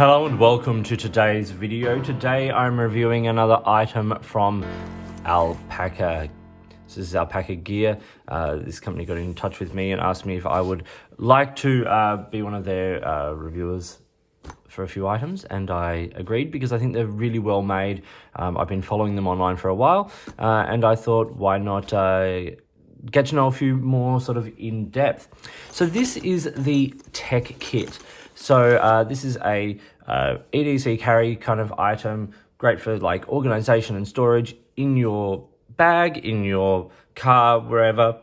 Hello and welcome to today's video. Today I'm reviewing another item from Alpaka. This is Alpaka Gear. This company got in touch with me and asked me if I would like to be one of their reviewers for a few items, and I agreed because I think they're really well made. I've been following them online for a while, and I thought, why not get to know a few more sort of in depth. So this is the Tech Kit. So this is a EDC carry kind of item, great for like organization and storage in your bag, in your car, wherever.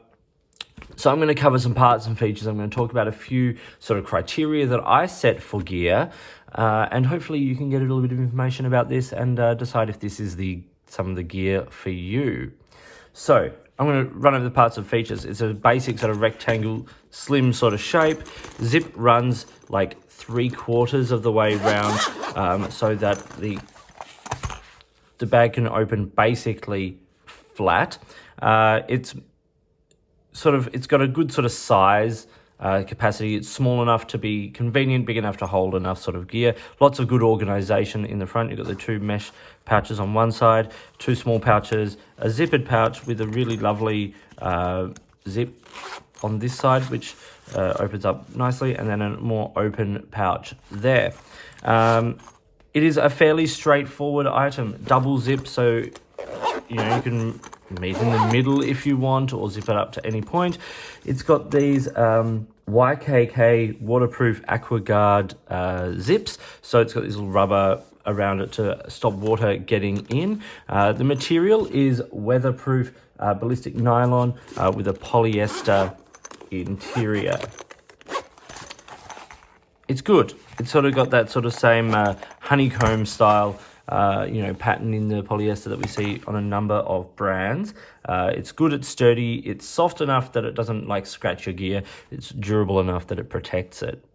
So I'm going to cover some parts and features. I'm going to talk about a few sort of criteria that I set for gear, and hopefully you can get a little bit of information about this and decide if this is some of the gear for you. So I'm going to run over the parts and features. It's a basic sort of rectangle, slim sort of shape. Zip runs like 3/4 of the way around, so that the bag can open basically flat. It's got a good sort of size capacity. It's small enough to be convenient, big enough to hold enough sort of gear. Lots of good organization in the front. You've got the two mesh pouches on one side, two small pouches, a zippered pouch with a really lovely zip on this side, which opens up nicely, and then a more open pouch there. It is a fairly straightforward item, double zip, so you can meet in the middle if you want, or zip it up to any point. It's got these YKK waterproof AquaGuard zips, so it's got this little rubber around it to stop water getting in. The material is weatherproof ballistic nylon with a polyester interior. It's good. It's sort of got that sort of same honeycomb style pattern in the polyester that we see on a number of brands. It's good, it's sturdy, it's soft enough that it doesn't like scratch your gear. It's durable enough that it protects it.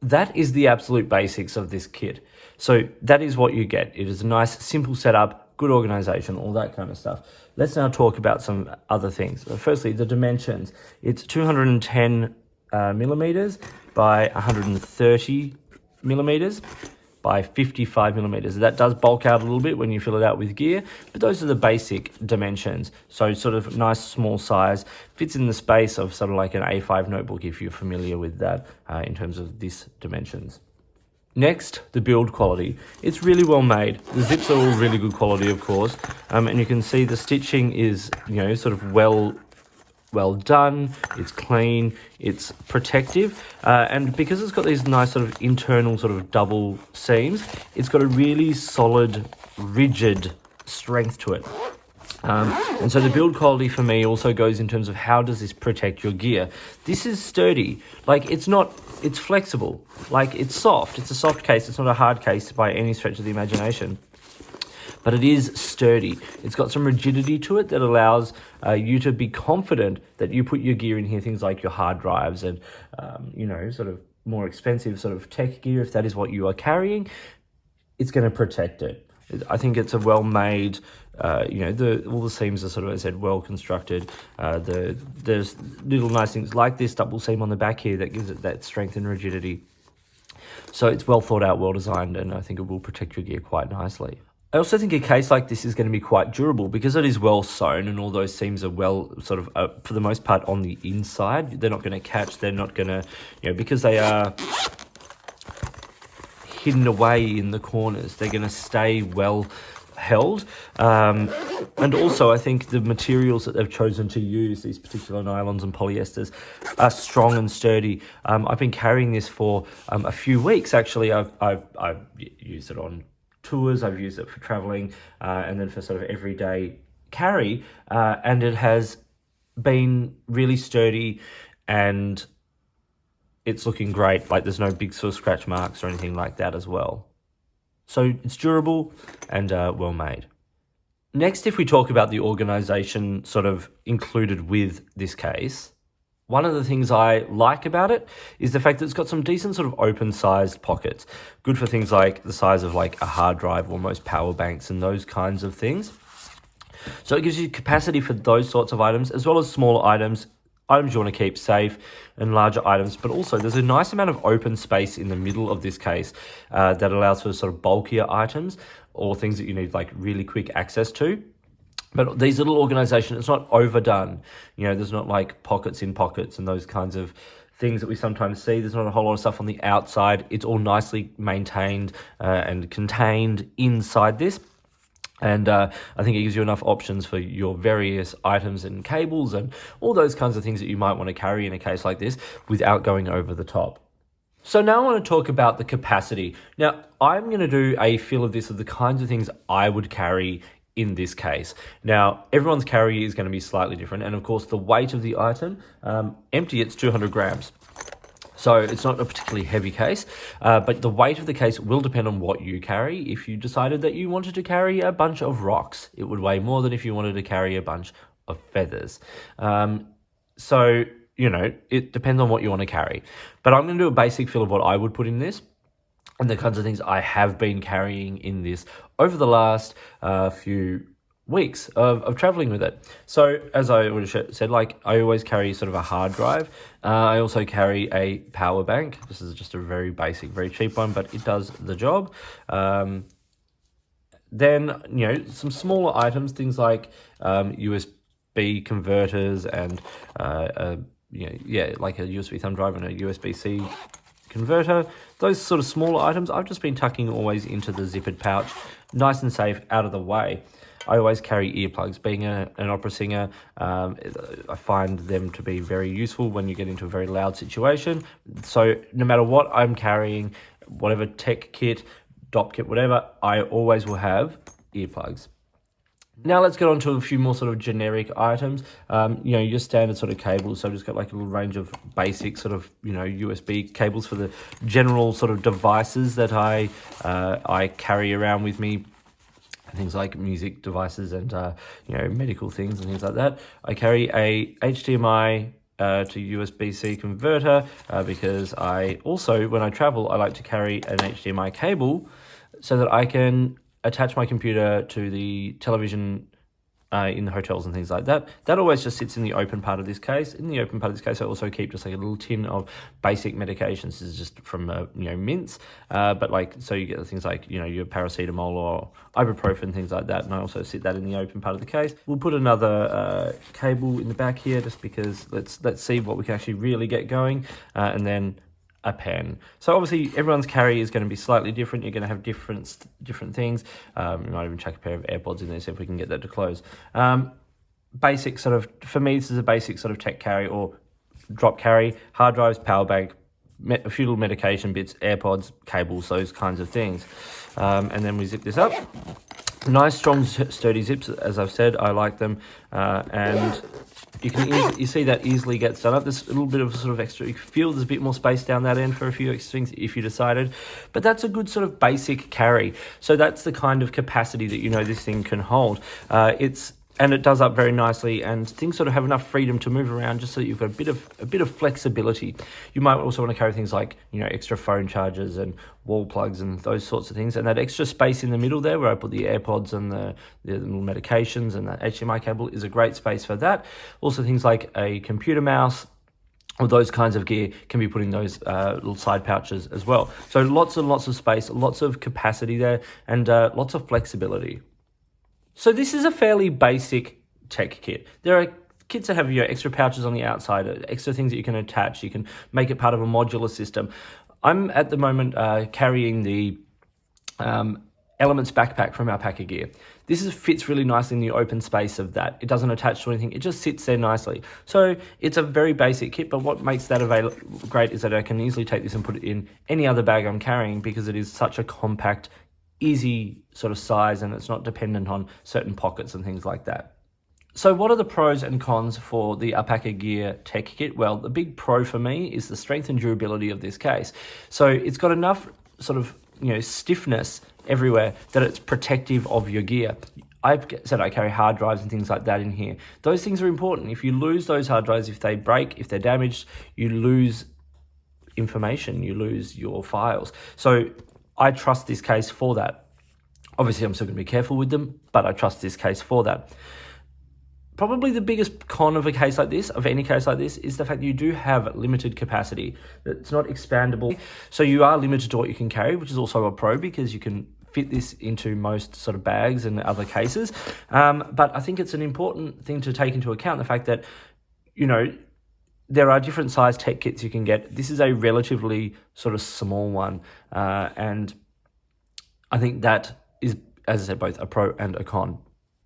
That is the absolute basics of this kit. So that is what you get. It is a nice, simple setup, good organization, all that kind of stuff. Let's now talk about some other things. Firstly, the dimensions. It's 210 millimeters by 130 millimeters by 55 millimeters. That does bulk out a little bit when you fill it out with gear, but those are the basic dimensions. So sort of nice small size, fits in the space of sort of like an A5 notebook if you're familiar with that in terms of this dimensions. Next, the build quality. It's really well made. The zips are all really good quality, of course, and you can see the stitching is sort of well done, it's clean, it's protective, and because it's got these nice sort of internal sort of double seams, it's got a really solid, rigid strength to it. And so the build quality for me also goes in terms of how does this protect your gear. This is sturdy, like it's flexible, like it's soft. It's a soft case, it's not a hard case by any stretch of the imagination. But it is sturdy. It's got some rigidity to it that allows you to be confident that you put your gear in here, things like your hard drives and, sort of more expensive sort of tech gear, if that is what you are carrying, it's going to protect it. I think it's a well-made, all the seams are sort of, as I said, well-constructed. There's little nice things like this double seam on the back here that gives it that strength and rigidity. So it's well thought out, well designed, and I think it will protect your gear quite nicely. I also think a case like this is going to be quite durable because it is well sewn and all those seams are well sort of, for the most part, on the inside. They're not going to catch, they're not going to, because they are hidden away in the corners, they're going to stay well held. And also I think the materials that they've chosen to use, these particular nylons and polyesters, are strong and sturdy. I've been carrying this for a few weeks actually. I've used it on tours, I've used it for traveling, and then for sort of everyday carry, and it has been really sturdy and it's looking great. Like there's no big sort of scratch marks or anything like that as well. So it's durable and well made. Next, if we talk about the organization sort of included with this case, one of the things I like about it is the fact that it's got some decent sort of open-sized pockets. Good for things like the size of like a hard drive or most power banks and those kinds of things. So it gives you capacity for those sorts of items, as well as smaller items items you want to keep safe and larger items, but also there's a nice amount of open space in the middle of this case that allows for sort of bulkier items or things that you need like really quick access to. But these little organizations, it's not overdone. There's not like pockets in pockets and those kinds of things that we sometimes see. There's not a whole lot of stuff on the outside. It's all nicely maintained and contained inside this. And I think it gives you enough options for your various items and cables and all those kinds of things that you might want to carry in a case like this without going over the top. So now I want to talk about the capacity. Now, I'm going to do a feel of this of the kinds of things I would carry in this case. Now, everyone's carry is going to be slightly different. And of course, the weight of the item, empty, it's 200 grams. So it's not a particularly heavy case, but the weight of the case will depend on what you carry. If you decided that you wanted to carry a bunch of rocks, it would weigh more than if you wanted to carry a bunch of feathers. So, it depends on what you want to carry. But I'm going to do a basic feel of what I would put in this and the kinds of things I have been carrying in this over the last few weeks of traveling with it. So as I already said, like I always carry sort of a hard drive. I also carry a power bank. This is just a very basic, very cheap one, but it does the job. Then, some smaller items, things like USB converters and, like a USB thumb drive and a USB-C converter. Those sort of smaller items, I've just been tucking always into the zippered pouch, nice and safe, out of the way. I always carry earplugs. Being an opera singer, I find them to be very useful when you get into a very loud situation. So no matter what I'm carrying, whatever tech kit, DOP kit, whatever, I always will have earplugs. Now let's get on to a few more sort of generic items. Your standard sort of cables. So I've just got like a little range of basic sort of, USB cables for the general sort of devices that I carry around with me. Things like music devices and, medical things and things like that. I carry a HDMI to USB-C converter because I also, when I travel, I like to carry an HDMI cable so that I can attach my computer to the television in the hotels and things like that. That always just sits in the open part of this case. In the open part of this case, I also keep just like a little tin of basic medications. This is just from, mints. But so you get things like, your paracetamol or ibuprofen, things like that. And I also sit that in the open part of the case. We'll put another cable in the back here just because let's see what we can actually really get going. And then a pen. So obviously everyone's carry is going to be slightly different. You're going to have different things. You might even chuck a pair of AirPods in there, see if we can get that to close. Basic sort of, for me, this is a basic sort of tech carry or drop carry, hard drives, power bank, a few little medication bits, AirPods, cables, those kinds of things. And then we zip this up. Nice, strong, sturdy zips, as I've said. I like them. And you see that easily gets done up. There's a little bit of sort of extra, you feel there's a bit more space down that end for a few extra things if you decided. But that's a good sort of basic carry. So that's the kind of capacity that this thing can hold. And it does up very nicely, and things sort of have enough freedom to move around just so that you've got a bit of flexibility. You might also want to carry things like, extra phone chargers and wall plugs and those sorts of things. And that extra space in the middle there where I put the AirPods and the little medications and the HDMI cable is a great space for that. Also things like a computer mouse or those kinds of gear can be put in those little side pouches as well. So lots and lots of space, lots of capacity there, and lots of flexibility. So this is a fairly basic tech kit. There are kits that have extra pouches on the outside, extra things that you can attach. You can make it part of a modular system. I'm at the moment carrying the Elements backpack from Alpaka Gear. This fits really nicely in the open space of that. It doesn't attach to anything. It just sits there nicely. So it's a very basic kit, but what makes that great is that I can easily take this and put it in any other bag I'm carrying because it is such a compact, easy sort of size, and it's not dependent on certain pockets and things like that. So what are the pros and cons for the Alpaka Gear Tech Kit? Well, the big pro for me is the strength and durability of this case. So it's got enough sort of, stiffness everywhere that it's protective of your gear. I've said I carry hard drives and things like that in here. Those things are important. If you lose those hard drives, if they break, if they're damaged, you lose information, you lose your files. So I trust this case for that. Obviously, I'm still going to be careful with them, but I trust this case for that. Probably the biggest con of a case like this, of any case like this, is the fact that you do have limited capacity. It's not expandable. So you are limited to what you can carry, which is also a pro because you can fit this into most sort of bags and other cases. But I think it's an important thing to take into account, the fact that, you know, there are different size tech kits you can get. This is a relatively sort of small one. And I think that is, as I said, both a pro and a con.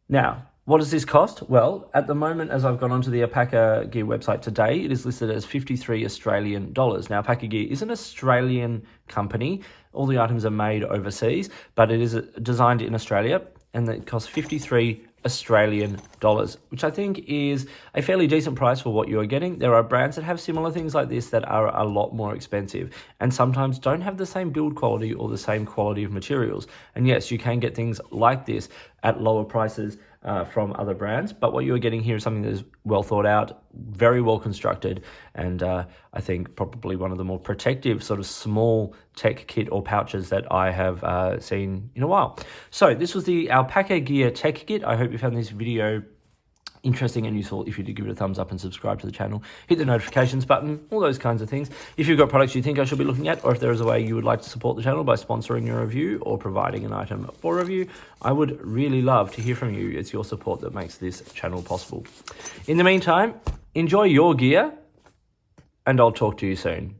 Now, what does this cost? Well, at the moment, as I've gone onto the Alpaka Gear website today, it is listed as 53 Australian dollars. Now, Alpaka Gear is an Australian company. All the items are made overseas, but it is designed in Australia, and it costs 53 Australian dollars, which I think is a fairly decent price for what you are getting. There are brands that have similar things like this that are a lot more expensive and sometimes don't have the same build quality or the same quality of materials. And yes, you can get things like this at lower prices from other brands, but what you're getting here is something that is well thought out, very well constructed, and I think probably one of the more protective sort of small tech kit or pouches that I have seen in a while. So this was the Alpaka Gear Tech Kit. I hope you found this video interesting and useful. If you did, give it a thumbs up and subscribe to the channel, hit the notifications button, all those kinds of things. If you've got products you think I should be looking at, or if there is a way you would like to support the channel by sponsoring a review or providing an item for review, I would really love to hear from you. It's your support that makes this channel possible. In the meantime, enjoy your gear, and I'll talk to you soon.